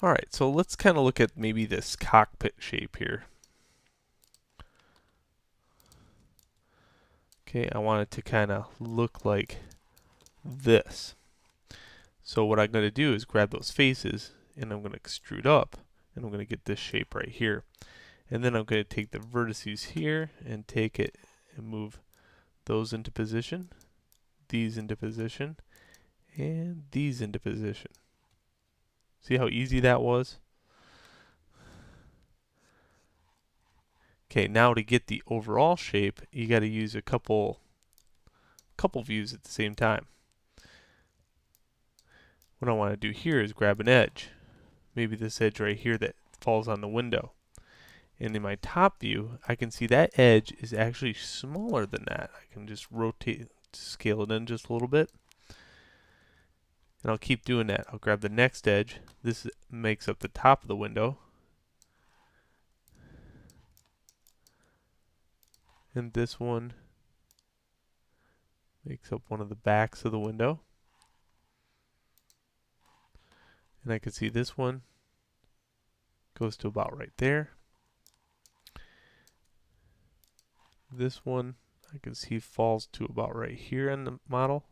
Alright, so let's kind of look at maybe this cockpit shape here. Okay, I want it to kind of look like this. So what I'm going to do is grab those faces and I'm going to extrude up and I'm going to get this shape right here. And then I'm going to take the vertices here and take it and move those into position, these into position, and these into position. See how easy that was? Okay, now to get the overall shape, you got to use a couple views at the same time. What I want to do here is grab an edge. Maybe this edge right here that falls on the window. And in my top view, I can see that edge is actually smaller than that. I can just rotate, scale it in just a little bit. And I'll keep doing that. I'll grab the next edge. This makes up the top of the window. And this one makes up one of the backs of the window. And I can see this one goes to about right there. This one I can see falls to about right here in the model.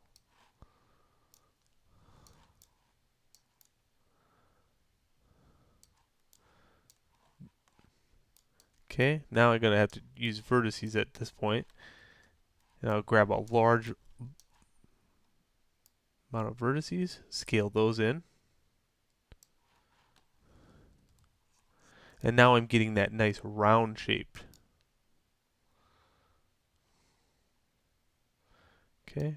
Okay, now I'm going to have to use vertices at this point. And I'll grab a large amount of vertices, scale those in. And now I'm getting that nice round shape. Okay,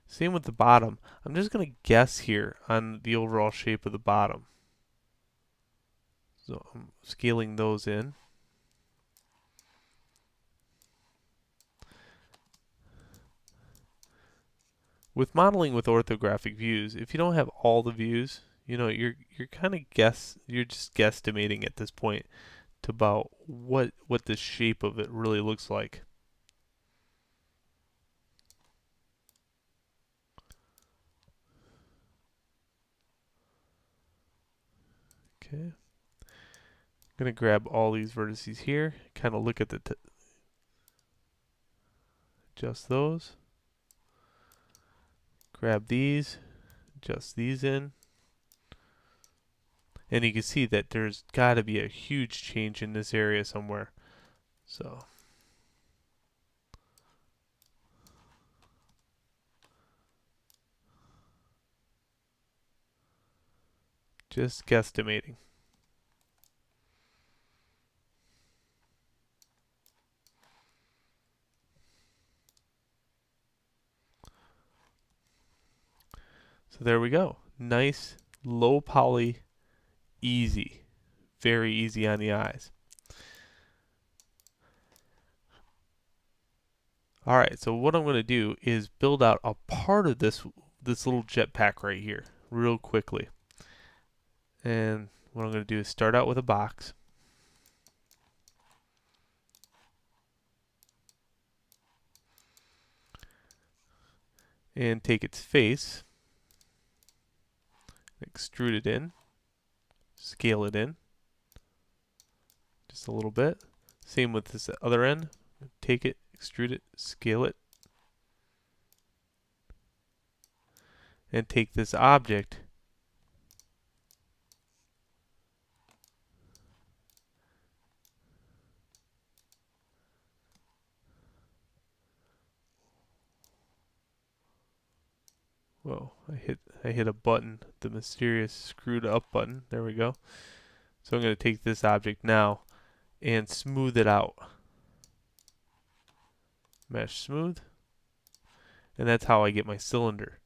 same with the bottom. I'm just going to guess here on the overall shape of the bottom. So I'm scaling those in. With modeling with orthographic views, if you don't have all the views, you're you're just guesstimating at this point to about what the shape of it really looks like. Okay, I'm gonna grab all these vertices here, kind of look at adjust those, grab these, adjust these in, and you can see that there's got to be a huge change in this area somewhere. So just guesstimating. So there we go. Nice, low poly, easy. Very easy on the eyes. Alright, so what I'm going to do is build out a part of this little jetpack right here real quickly. And what I'm going to do is start out with a box. And take its face, extrude it in, scale it in just a little bit. Same with this other end. Take it, extrude it, scale it, and take this object Whoa, I hit a button, the mysterious screwed up button. There we go. So I'm going to take this object now and smooth it out. Mesh smooth. And that's how I get my cylinder.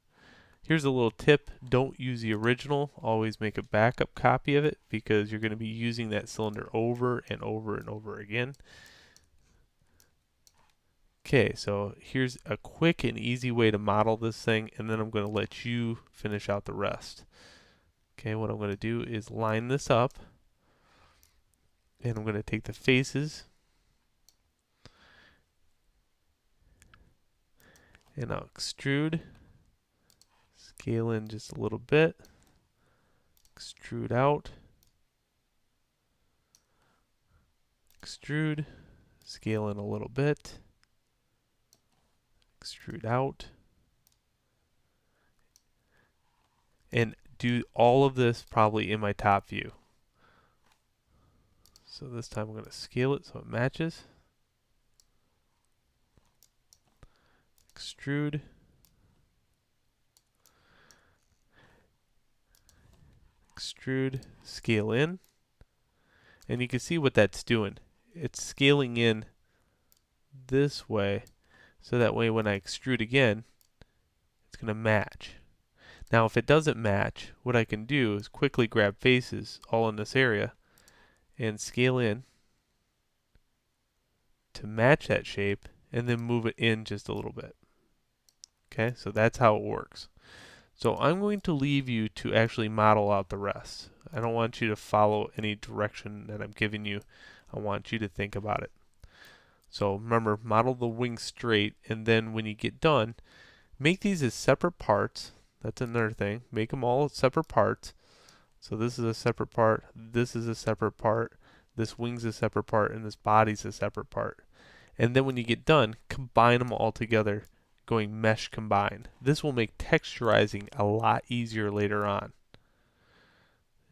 Here's a little tip. Don't use the original. Always make a backup copy of it because you're going to be using that cylinder over and over and over again. Okay, so here's a quick and easy way to model this thing, and then I'm going to let you finish out the rest. Okay, what I'm going to do is line this up, and I'm going to take the faces, and I'll extrude, scale in just a little bit, extrude out, extrude, scale in a little bit, extrude out, and do all of this probably in my top view. So this time I'm going to scale it so it matches. Extrude. Extrude, scale in. And you can see what that's doing. It's scaling in this way, so that way when I extrude again, it's going to match. Now if it doesn't match, what I can do is quickly grab faces all in this area and scale in to match that shape and then move it in just a little bit. Okay, so that's how it works. So I'm going to leave you to actually model out the rest. I don't want you to follow any direction that I'm giving you. I want you to think about it. So remember, model the wing straight, and then when you get done, make these as separate parts. That's another thing. Make them all separate parts. So this is a separate part, this is a separate part, this wing's a separate part, and this body's a separate part. And then when you get done, combine them all together, going mesh combine. This will make texturizing a lot easier later on.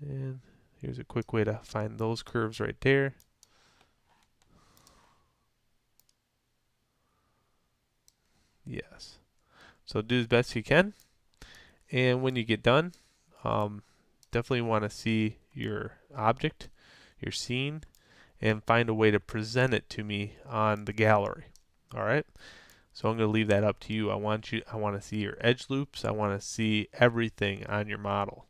And here's a quick way to find those curves right there. Yes. So do as best you can. And when you get done, definitely want to see your object, your scene, and find a way to present it to me on the gallery. All right. So I'm going to leave that up to you. I want to see your edge loops. I want to see everything on your model.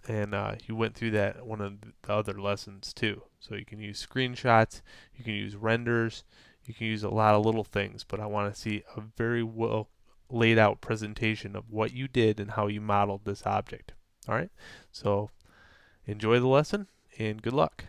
And you went through that one of the other lessons too. So you can use screenshots, you can use renders, you can use a lot of little things, but I want to see a very well laid out presentation of what you did and how you modeled this object. All right. So enjoy the lesson and good luck.